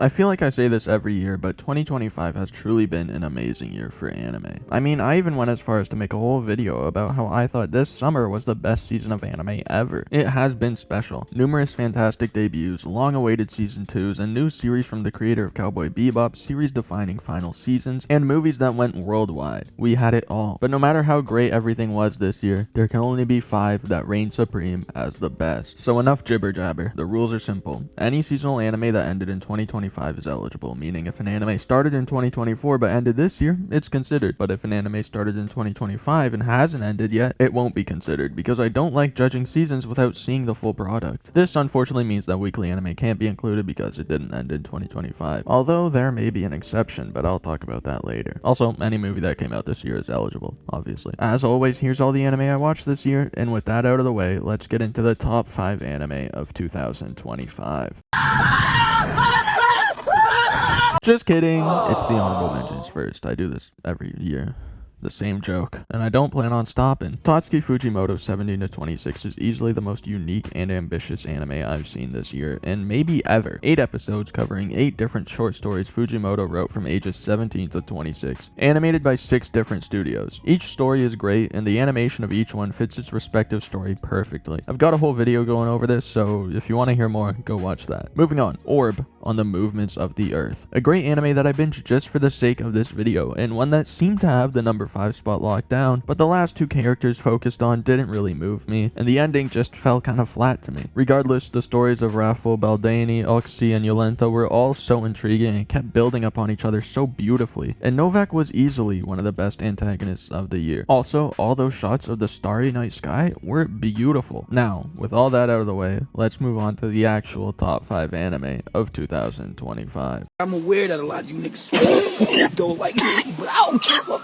I feel like I say this every year, but 2025 has truly been an amazing year for anime. I mean, I even went as far as to make a whole video about how I thought this summer was the best season of anime ever. It has been special. Numerous fantastic debuts, long-awaited season 2s, and new series from the creator of Cowboy Bebop, series-defining final seasons, and movies that went worldwide. We had it all. But no matter how great everything was this year, there can only be 5 that reign supreme as the best. So enough jibber jabber. The rules are simple. Any seasonal anime that ended in 2025 is eligible, meaning if an anime started in 2024 but ended this year, it's considered. But if an anime started in 2025 and hasn't ended yet, it won't be considered, because I don't like judging seasons without seeing the full product. This unfortunately means that weekly anime can't be included because it didn't end in 2025. Although there may be an exception, but I'll talk about that later. Also, any movie that came out this year is eligible, obviously. As always, here's all the anime I watched this year, and with that out of the way, let's get into the top 5 anime of 2025. Just kidding, it's the honorable mentions first. I do this every year. The same joke, and I don't plan on stopping. Tatsuki Fujimoto's 17 to 26 is easily the most unique and ambitious anime I've seen this year, and maybe ever. 8 episodes covering 8 different short stories Fujimoto wrote from ages 17 to 26, animated by 6 different studios. Each story is great, and the animation of each one fits its respective story perfectly. I've got a whole video going over this, so if you want to hear more, go watch that. Moving on, Orb, on the movements of the earth. A great anime that I binged just for the sake of this video, and one that seemed to have the number 5 spot locked down, but the last 2 characters focused on didn't really move me, and the ending just fell kind of flat to me. Regardless, the stories of Raffle, Baldani, Oxy, and Yolenta were all so intriguing and kept building upon each other so beautifully, and Novak was easily one of the best antagonists of the year. Also, all those shots of the starry night sky were beautiful. Now, with all that out of the way, let's move on to the actual top 5 anime of 2025. I'm aware that a lot of you niggas don't like me, but I don't care what.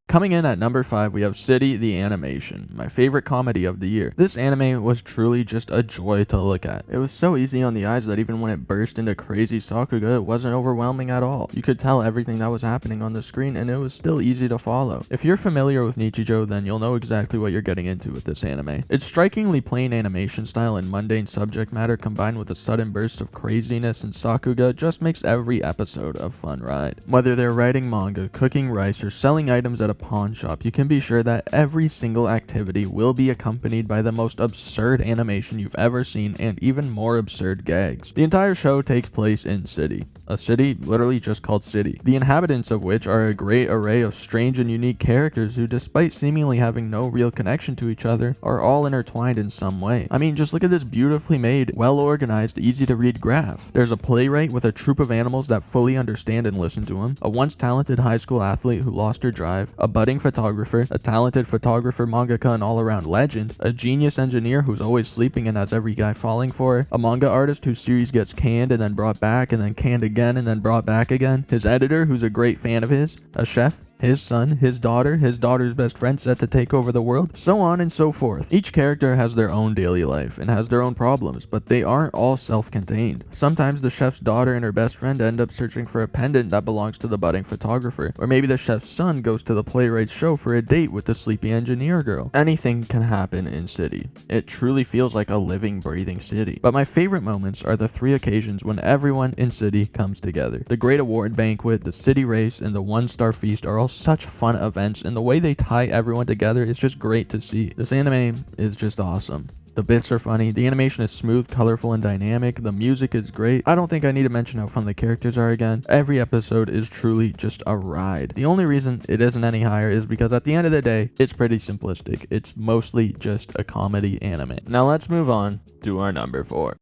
Coming in at number 5, we have City the Animation, my favorite comedy of the year. This anime was truly just a joy to look at. It was so easy on the eyes that even when it burst into crazy sakuga, it wasn't overwhelming at all. You could tell everything that was happening on the screen, and it was still easy to follow. If you're familiar with Nichijou, then you'll know exactly what you're getting into with this anime. Its strikingly plain animation style and mundane subject matter combined with a sudden burst of craziness and sakuga just makes every episode a fun ride. Whether they're writing manga, cooking rice, or selling items at a pawn shop, you can be sure that every single activity will be accompanied by the most absurd animation you've ever seen and even more absurd gags. The entire show takes place in City, a city literally just called City, the inhabitants of which are a great array of strange and unique characters who, despite seemingly having no real connection to each other, are all intertwined in some way. I mean, just look at this beautifully made, well-organized, easy-to-read graph. There's a playwright with a troupe of animals that fully understand and listen to him, a once talented high school athlete who lost her drive, a budding photographer, a talented photographer, mangaka, and all-around legend, a genius engineer who's always sleeping and has every guy falling for her, a manga artist whose series gets canned and then brought back and then canned again and then brought back again, his editor who's a great fan of his, a chef, his son, his daughter's best friend set to take over the world, so on and so forth. Each character has their own daily life and has their own problems, but they aren't all self-contained. Sometimes the chef's daughter and her best friend end up searching for a pendant that belongs to the budding photographer, or maybe the chef's son goes to the playwright's show for a date with the sleepy engineer girl. Anything can happen in City. It truly feels like a living, breathing city. But my favorite moments are the 3 occasions when everyone in City comes together. The Great Award Banquet, the City Race, and the 1-Star Feast are all such fun events, and the way they tie everyone together is just great to see. This anime is just awesome. The bits are funny, the animation is smooth, colorful, and dynamic, the music is great. I don't think I need to mention how fun the characters are again. Every episode is truly just a ride. The only reason it isn't any higher is because at the end of the day, it's pretty simplistic. It's mostly just a comedy anime. Now let's move on to our number 4.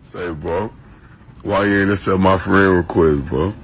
Say, bro, why you ain't accept my friend request, bro?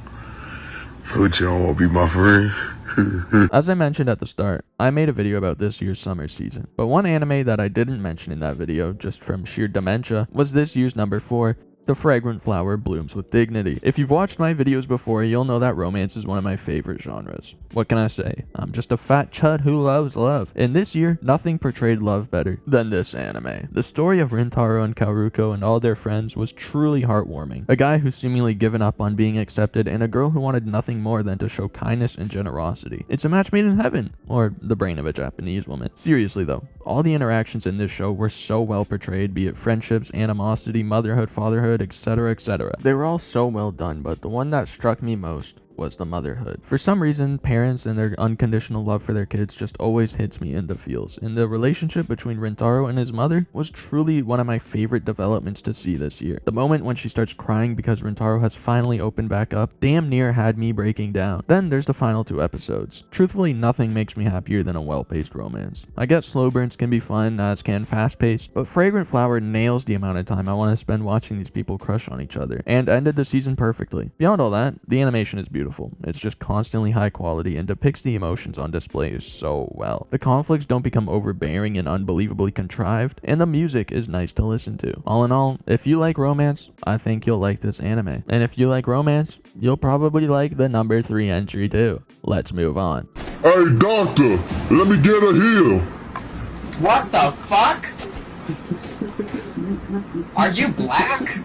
Put you don't want to be my friend? As I mentioned at the start, I made a video about this year's summer season, but one anime that I didn't mention in that video, just from sheer dementia, was this year's number 4, the fragrant flower blooms with dignity. If you've watched my videos before, you'll know that romance is one of my favorite genres. What can I say? I'm just a fat chud who loves love. And this year, nothing portrayed love better than this anime. The story of Rintaro and Kaoruko and all their friends was truly heartwarming. A guy who seemingly given up on being accepted and a girl who wanted nothing more than to show kindness and generosity. It's a match made in heaven, or the brain of a Japanese woman. Seriously though, all the interactions in this show were so well portrayed, be it friendships, animosity, motherhood, fatherhood, etc, etc. They were all so well done, but the one that struck me most was the motherhood. For some reason, parents and their unconditional love for their kids just always hits me in the feels, and the relationship between Rintaro and his mother was truly one of my favorite developments to see this year. The moment when she starts crying because Rintaro has finally opened back up damn near had me breaking down. Then there's the final 2 episodes. Truthfully, nothing makes me happier than a well-paced romance. I guess slow burns can be fun, as can fast-paced, but Fragrant Flower nails the amount of time I want to spend watching these people crush on each other, and ended the season perfectly. Beyond all that, the animation is beautiful. It's just constantly high quality and depicts the emotions on display so well. The conflicts don't become overbearing and unbelievably contrived, and the music is nice to listen to. All in all, if you like romance, I think you'll like this anime. And if you like romance, you'll probably like the number 3 entry too. Let's move on. Hey, doctor, let me get a heel. What the fuck? Are you black?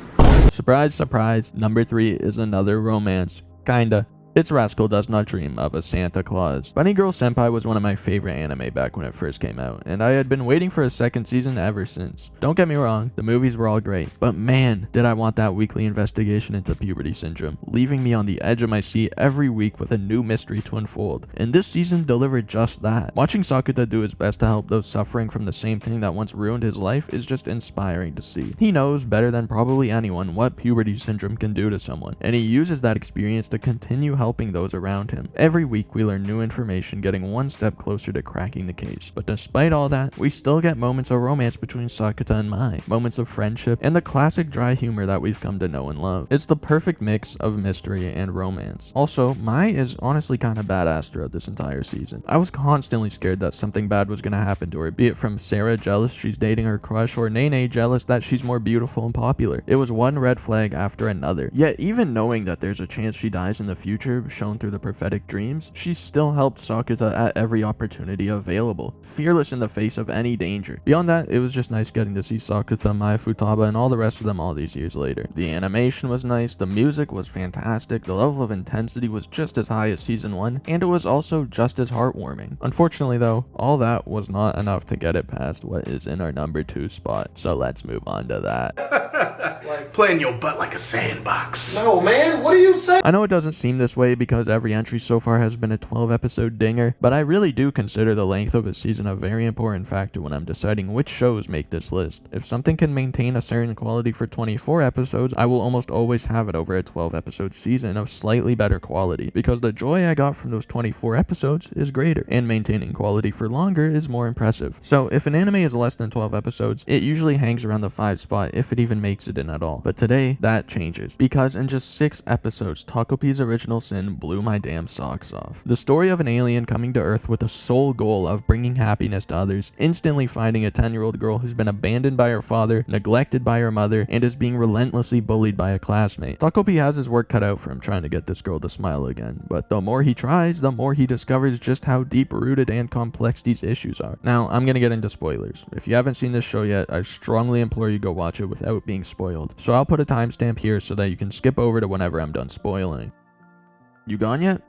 Surprise, surprise, number 3 is another romance. Kinda. It's Rascal Does Not Dream of a Santa Claus. Bunny Girl Senpai was one of my favorite anime back when it first came out, and I had been waiting for a second season ever since. Don't get me wrong, the movies were all great, but man, did I want that weekly investigation into puberty syndrome, leaving me on the edge of my seat every week with a new mystery to unfold. And this season delivered just that. Watching Sakuta do his best to help those suffering from the same thing that once ruined his life is just inspiring to see. He knows better than probably anyone what puberty syndrome can do to someone, and he uses that experience to continue helping those around him. Every week we learn new information, getting one step closer to cracking the case. But despite all that, we still get moments of romance between Sakuta and Mai, moments of friendship, and the classic dry humor that we've come to know and love. It's the perfect mix of mystery and romance. Also, Mai is honestly kind of badass throughout this entire season. I was constantly scared that something bad was going to happen to her, be it from Sarah jealous she's dating her crush, or Nene jealous that she's more beautiful and popular. It was one red flag after another. Yet even knowing that there's a chance she dies in the future, shown through the prophetic dreams, she still helped Sakuta at every opportunity available, fearless in the face of any danger. Beyond that, it was just nice getting to see Sakuta, Mai Futaba, and all the rest of them all these years later. The animation was nice, the music was fantastic, the level of intensity was just as high as season 1, and it was also just as heartwarming. Unfortunately though, all that was not enough to get it past what is in our number 2 spot, so let's move on to that. Playing your butt like a sandbox. No, man, what are you saying? I know it doesn't seem this way because every entry so far has been a 12-episode dinger, but I really do consider the length of a season a very important factor when I'm deciding which shows make this list. If something can maintain a certain quality for 24 episodes, I will almost always have it over a 12-episode season of slightly better quality, because the joy I got from those 24 episodes is greater, and maintaining quality for longer is more impressive. So if an anime is less than 12 episodes, it usually hangs around the 5 spot if it even makes it in at all. But today, that changes, because in just 6 episodes, Takopi's Original Sin blew my damn socks off. The story of an alien coming to Earth with the sole goal of bringing happiness to others, instantly finding a 10-year-old girl who's been abandoned by her father, neglected by her mother, and is being relentlessly bullied by a classmate. Takopi has his work cut out for him trying to get this girl to smile again, but the more he tries, the more he discovers just how deep-rooted and complex these issues are. Now, I'm gonna get into spoilers. If you haven't seen this show yet, I strongly implore you go watch it without being spoiled. So I'll put a timestamp here so that you can skip over to whenever I'm done spoiling. You gone yet?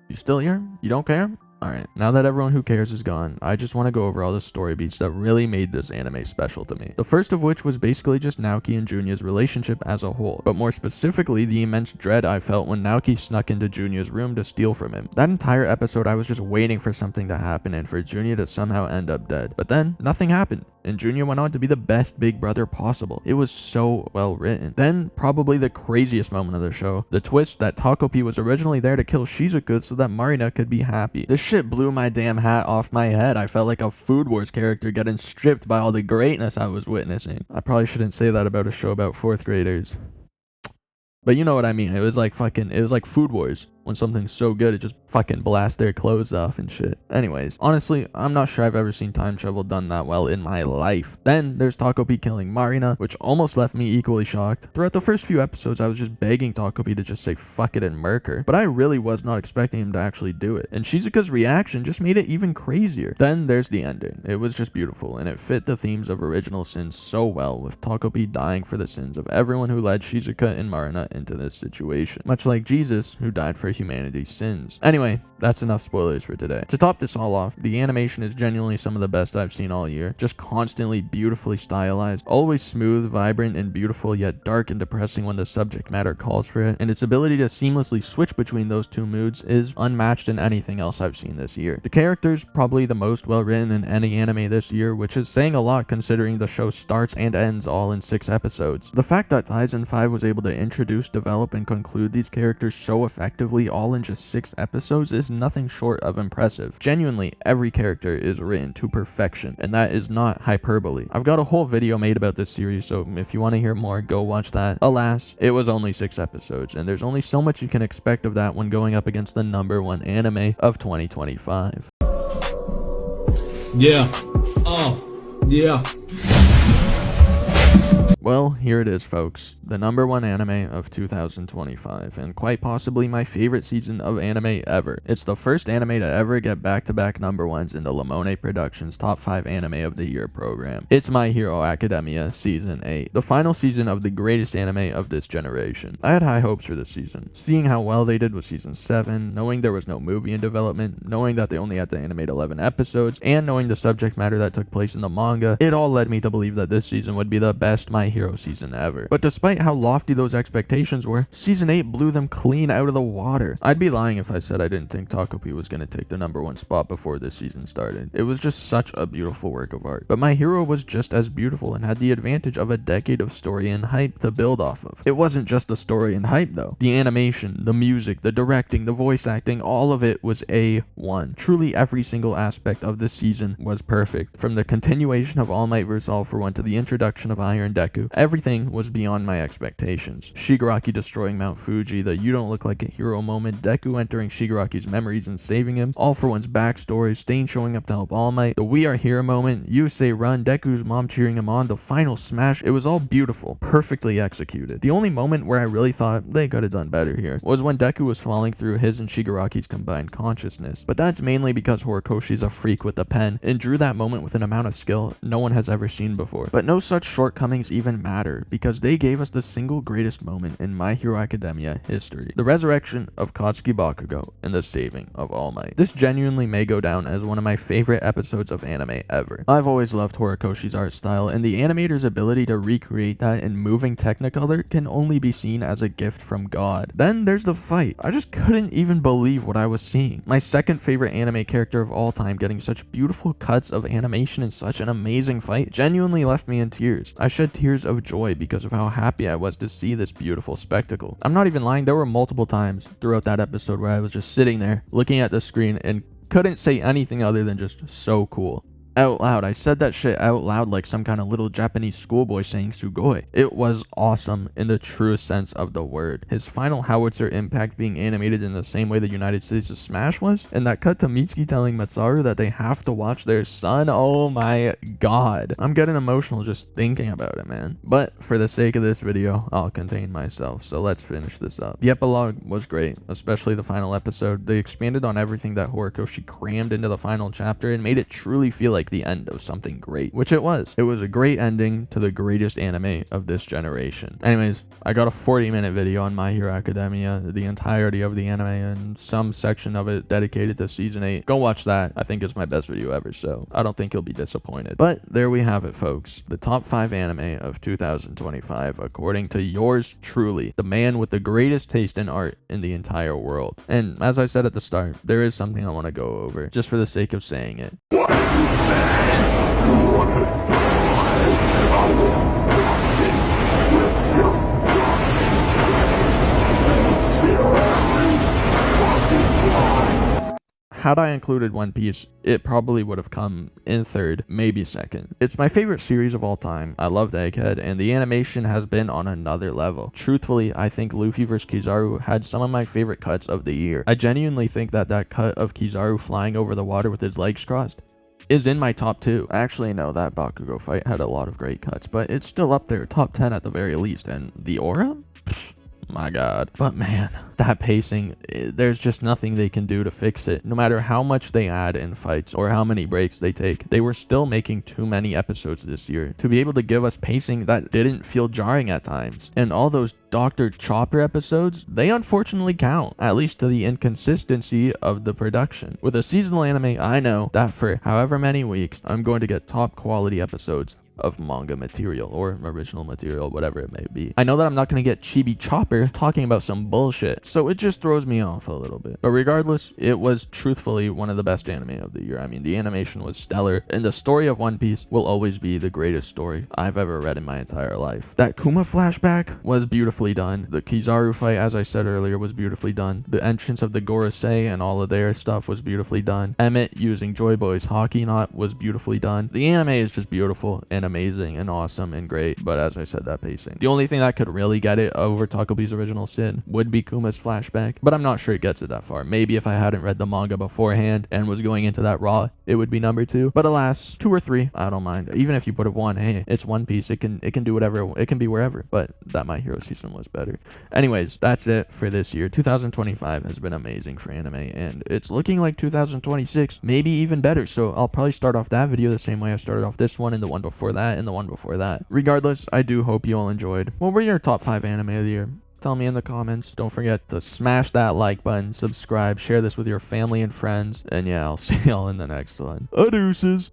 You still here? You don't care? Alright, now that everyone who cares is gone, I just want to go over all the story beats that really made this anime special to me. The first of which was basically just Naoki and Junya's relationship as a whole, but more specifically the immense dread I felt when Naoki snuck into Junya's room to steal from him. That entire episode I was just waiting for something to happen and for Junya to somehow end up dead. But then, nothing happened, and Junya went on to be the best big brother possible. It was so well written. Then, probably the craziest moment of the show, the twist that Takopi was originally there to kill Shizuku so that Marina could be happy. This shit blew my damn hat off my head. I felt like a Food Wars character getting stripped by all the greatness I was witnessing. I probably shouldn't say that about a show about 4th graders. But you know what I mean. It was like Food Wars. when something's so good it just fucking blasts their clothes off and shit. Anyways, honestly, I'm not sure I've ever seen time travel done that well in my life. Then there's Takopi killing Marina, which almost left me equally shocked. Throughout the first few episodes, I was just begging Takopi to just say fuck it and murk her, but I really was not expecting him to actually do it, and Shizuka's reaction just made it even crazier. Then there's the ending. It was just beautiful, and it fit the themes of Original Sins so well, with Takopi dying for the sins of everyone who led Shizuka and Marina into this situation, much like Jesus, who died for humanity's sins. Anyway, that's enough spoilers for today. To top this all off, the animation is genuinely some of the best I've seen all year, just constantly beautifully stylized, always smooth, vibrant, and beautiful, yet dark and depressing when the subject matter calls for it, and its ability to seamlessly switch between those two moods is unmatched in anything else I've seen this year. The characters probably the most well written in any anime this year, which is saying a lot considering the show starts and ends all in 6 episodes. The fact that Tyson 5 was able to introduce, develop, and conclude these characters so effectively all in just 6 episodes is nothing short of impressive. Genuinely, every character is written to perfection, and that is not hyperbole. I've got a whole video made about this series, so if you want to hear more, go watch that. Alas, it was only 6 episodes, and there's only so much you can expect of that when going up against the #1 anime of 2025. Yeah. Yeah. Well, here it is, folks. The #1 anime of 2025, and quite possibly my favorite season of anime ever. It's the first anime to ever get back-to-back #1s in the Lemone Productions Top 5 Anime of the Year program. It's My Hero Academia Season 8, the final season of the greatest anime of this generation. I had high hopes for this season. Seeing how well they did with Season 7, knowing there was no movie in development, knowing that they only had to animate 11 episodes, and knowing the subject matter that took place in the manga, it all led me to believe that this season would be the best My Hero season ever. But despite how lofty those expectations were, Season 8 blew them clean out of the water. I'd be lying if I said I didn't think Takopi was going to take the #1 spot before this season started. It was just such a beautiful work of art. But My Hero was just as beautiful and had the advantage of a decade of story and hype to build off of. It wasn't just the story and hype though. The animation, the music, the directing, the voice acting, all of it was A1. Truly every single aspect of this season was perfect. From the continuation of All Might vs. All for One to the introduction of Iron Deku, everything was beyond my expectations. Shigaraki destroying Mount Fuji, the you don't look like a hero moment, Deku entering Shigaraki's memories and saving him, All for One's backstory, Stain showing up to help All Might, the we are here moment, you say run, Deku's mom cheering him on, the final smash. It was all beautiful, perfectly executed. The only moment where I really thought they could have done better here was when Deku was falling through his and Shigaraki's combined consciousness, but that's mainly because Horikoshi's a freak with the pen and drew that moment with an amount of skill no one has ever seen before. But no such shortcomings even matter, because they gave us the single greatest moment in My Hero Academia history, the resurrection of Katsuki Bakugo and the saving of All Might. This genuinely may go down as one of my favorite episodes of anime ever. I've always loved Horikoshi's art style, and the animator's ability to recreate that in moving Technicolor can only be seen as a gift from God. Then there's the fight. I just couldn't even believe what I was seeing. My second favorite anime character of all time getting such beautiful cuts of animation in such an amazing fight genuinely left me in tears. I shed tears of joy because of how happy I was to see this beautiful spectacle. I'm not even lying, there were multiple times throughout that episode where I was just sitting there looking at the screen and couldn't say anything other than just so cool. Out loud. I said that shit out loud like some kind of little Japanese schoolboy saying sugoi. It was awesome in the truest sense of the word. His final howitzer impact being animated in the same way the United States' Smash was, and that cut to Mitsuki telling Matsuharu that they have to watch their son. Oh my god. I'm getting emotional just thinking about it, man. But for the sake of this video, I'll contain myself, so let's finish this up. The epilogue was great, especially the final episode. They expanded on everything that Horikoshi crammed into the final chapter and made it truly feel like the end of something great, which it was. It was a great ending to the greatest anime of this generation. Anyways, I got a 40-minute video on My Hero Academia, the entirety of the anime, and some section of it dedicated to Season 8. Go watch that. I think it's my best video ever, so I don't think you'll be disappointed. But there we have it, folks. The top 5 anime of 2025, according to yours truly, the man with the greatest taste in art in the entire world. And as I said at the start, there is something I want to go over, just for the sake of saying it. had I included One Piece, it probably would have come in third, maybe second. It's my favorite series of all time. I loved Egghead, and the animation has been on another level. Truthfully, I think Luffy vs. Kizaru had some of my favorite cuts of the year. I genuinely think that cut of Kizaru flying over the water with his legs crossed is in my top 2. Actually, no, that Bakugo fight had a lot of great cuts, but it's still up there, top 10 at the very least. And the aura? My god. But man, that pacing, there's just nothing they can do to fix it. No matter how much they add in fights or how many breaks they take, they were still making too many episodes this year to be able to give us pacing that didn't feel jarring at times. And all those Dr. Chopper episodes, they unfortunately count, at least to the inconsistency of the production. With a seasonal anime, I know that for however many weeks, I'm going to get top quality episodes of manga material or original material, whatever it may be. I know that I'm not going to get Chibi Chopper talking about some bullshit, so it just throws me off a little bit. But regardless, it was truthfully one of the best anime of the year. I mean, the animation was stellar, and the story of One Piece will always be the greatest story I've ever read in my entire life. That Kuma flashback was beautifully done. The Kizaru fight, as I said earlier, was beautifully done. The entrance of the Gorosei and all of their stuff was beautifully done. Emmett using Joy Boy's hockey knot was beautifully done. The anime is just beautiful and amazing and awesome and great, but as I said, that pacing. The only thing that could really get it over Takobi's original sin would be Kuma's flashback, but I'm not sure it gets it that far. Maybe if I hadn't read the manga beforehand and was going into that raw, it would be number 2. But alas, 2 or 3, I don't mind. Even if you put it 1, hey, it's One Piece. It can do whatever. It can be wherever. But that My Hero season was better. Anyways, that's it for this year. 2025 has been amazing for anime, and it's looking like 2026 maybe even better. So I'll probably start off that video the same way I started off this one and the one before that and the one before that. Regardless, I do hope you all enjoyed. What were your top 5 anime of the year? Tell me in the comments. Don't forget to smash that like button, subscribe, share this with your family and friends, and yeah, I'll see y'all in the next one. Adeuces!